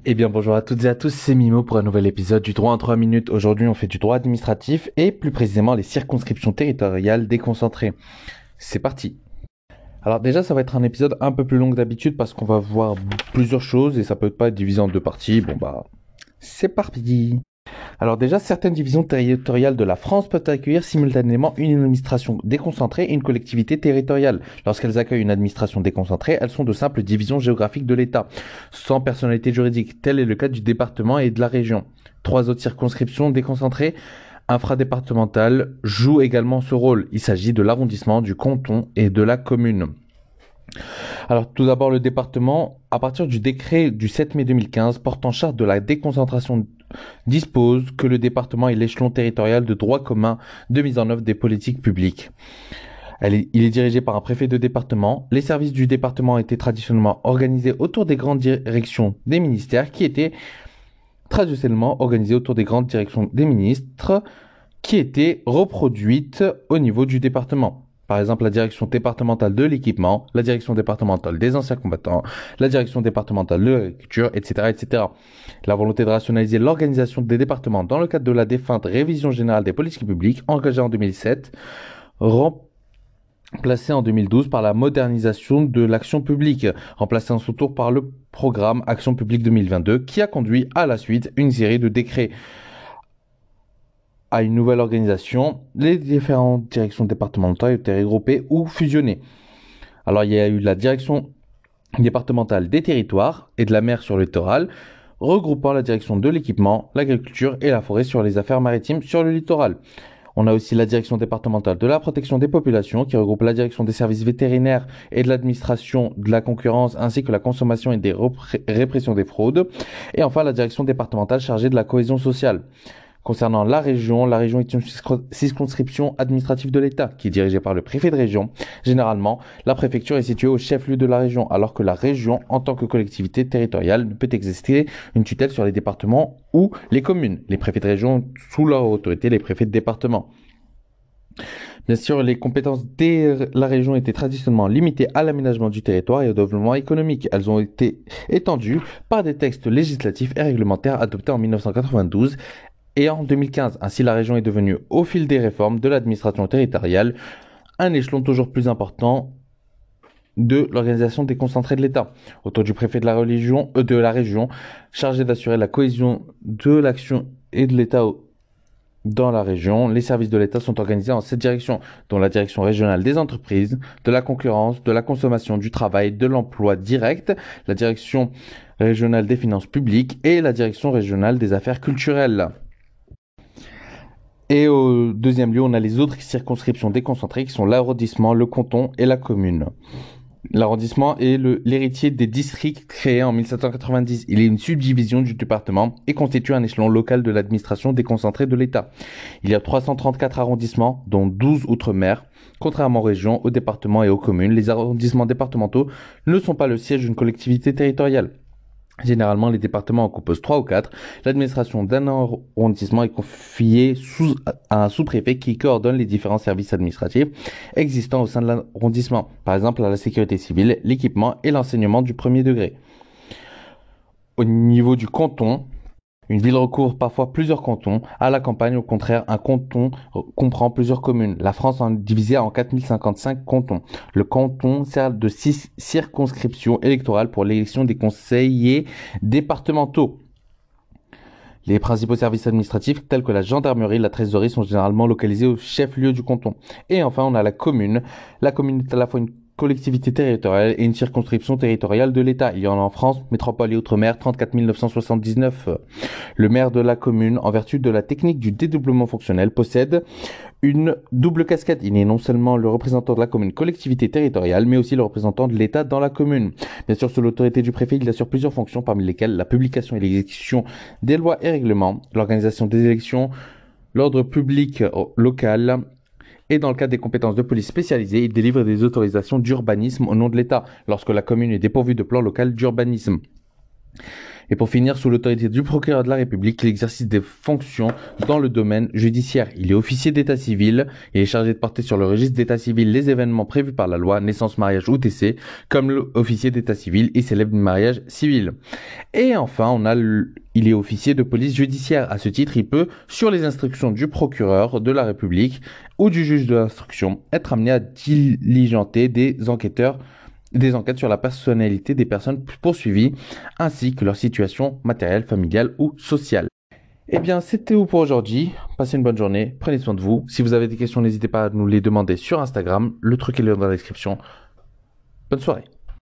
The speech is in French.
Eh bien bonjour à toutes et à tous, c'est Mimo pour un nouvel épisode du droit en 3 minutes. Aujourd'hui on fait du droit administratif et plus précisément les circonscriptions territoriales déconcentrées. C'est parti. Alors déjà ça va être un épisode un peu plus long que d'habitude parce qu'on va voir plusieurs choses et ça peut pas être divisé en deux parties. C'est parti. Alors déjà, certaines divisions territoriales de la France peuvent accueillir simultanément une administration déconcentrée et une collectivité territoriale. Lorsqu'elles accueillent une administration déconcentrée, elles sont de simples divisions géographiques de l'État, sans personnalité juridique. Tel est le cas du département et de la région. Trois autres circonscriptions déconcentrées infradépartementales jouent également ce rôle. Il s'agit de l'arrondissement, du canton et de la commune. Alors tout d'abord le département, à partir du décret du 7 mai 2015 portant charte de la déconcentration, dispose que le département est l'échelon territorial de droit commun de mise en œuvre des politiques publiques. Il est dirigé par un préfet de département. Les services du département étaient traditionnellement organisés autour des grandes directions des ministères qui étaient traditionnellement organisées autour des grandes directions des ministres qui étaient reproduites au niveau du département. Par exemple, la direction départementale de l'équipement, la direction départementale des anciens combattants, la direction départementale de l'agriculture, etc., etc. La volonté de rationaliser l'organisation des départements dans le cadre de la défunte révision générale des politiques publiques engagée en 2007, remplacée en 2012 par la modernisation de l'action publique, remplacée en son tour par le programme Action publique 2022, qui a conduit à la suite une série de décrets à une nouvelle organisation. Les différentes directions départementales étaient regroupées ou fusionnées. Alors il y a eu la direction départementale des territoires et de la mer sur le littoral, regroupant la direction de l'équipement, l'agriculture et la forêt sur les affaires maritimes sur le littoral. On a aussi la direction départementale de la protection des populations qui regroupe la direction des services vétérinaires et de l'administration de la concurrence ainsi que la consommation et des répressions des fraudes. Et enfin la direction départementale chargée de la cohésion sociale. Concernant la région est une circonscription administrative de l'État qui est dirigée par le préfet de région. Généralement, la préfecture est située au chef-lieu de la région, alors que la région, en tant que collectivité territoriale, ne peut exercer une tutelle sur les départements ou les communes. Les préfets de région ont sous leur autorité les préfets de département. Bien sûr, les compétences de la région étaient traditionnellement limitées à l'aménagement du territoire et au développement économique. Elles ont été étendues par des textes législatifs et réglementaires adoptés en 1992 et en 2015. Ainsi, la région est devenue, au fil des réformes de l'administration territoriale, un échelon toujours plus important de l'organisation déconcentrée de l'État, autour du préfet de la région, chargé d'assurer la cohésion de l'action et de l'État dans la région. Les services de l'État sont organisés en 7 directions, dont la direction régionale des entreprises, de la concurrence, de la consommation, du travail, de l'emploi direct, la direction régionale des finances publiques et la direction régionale des affaires culturelles. Et au deuxième lieu, on a les autres circonscriptions déconcentrées qui sont l'arrondissement, le canton et la commune. L'arrondissement est l'héritier des districts créés en 1790. Il est une subdivision du département et constitue un échelon local de l'administration déconcentrée de l'État. Il y a 334 arrondissements, dont 12 outre-mer. Contrairement aux régions, aux départements et aux communes, les arrondissements départementaux ne sont pas le siège d'une collectivité territoriale. Généralement, les départements en composent 3 ou 4. L'administration d'un arrondissement est confiée à un sous-préfet qui coordonne les différents services administratifs existants au sein de l'arrondissement. Par exemple, la sécurité civile, l'équipement et l'enseignement du premier degré. Au niveau du canton, une ville recouvre parfois plusieurs cantons. À la campagne, au contraire, un canton comprend plusieurs communes. La France en est divisée en 4055 cantons. Le canton sert de circonscription électorale pour l'élection des conseillers départementaux. Les principaux services administratifs, tels que la gendarmerie et la trésorerie, sont généralement localisés au chef-lieu du canton. Et enfin, on a la commune. La commune est à la fois une collectivité territoriale et une circonscription territoriale de l'État. Il y en a en France, métropole et outre-mer, 34 979. Le maire de la commune, en vertu de la technique du dédoublement fonctionnel, possède une double casquette. Il est non seulement le représentant de la commune collectivité territoriale, mais aussi le représentant de l'État dans la commune. Bien sûr, sous l'autorité du préfet, il assure plusieurs fonctions, parmi lesquelles la publication et l'exécution des lois et règlements, l'organisation des élections, l'ordre public local, et dans le cadre des compétences de police spécialisées, il délivre des autorisations d'urbanisme au nom de l'État, lorsque la commune est dépourvue de plan local d'urbanisme. Et pour finir, sous l'autorité du procureur de la République, il exerce des fonctions dans le domaine judiciaire. Il est officier d'état civil et est chargé de porter sur le registre d'état civil les événements prévus par la loi, naissance, mariage ou décès, comme l'officier d'état civil et célèbre le mariage civil. Et enfin, il est officier de police judiciaire. À ce titre, il peut, sur les instructions du procureur de la République ou du juge de l'instruction, être amené à diligenter des enquêtes sur la personnalité des personnes poursuivies, ainsi que leur situation matérielle, familiale ou sociale. Eh bien, c'était tout pour aujourd'hui. Passez une bonne journée, prenez soin de vous. Si vous avez des questions, n'hésitez pas à nous les demander sur Instagram. Le truc est dans la description. Bonne soirée.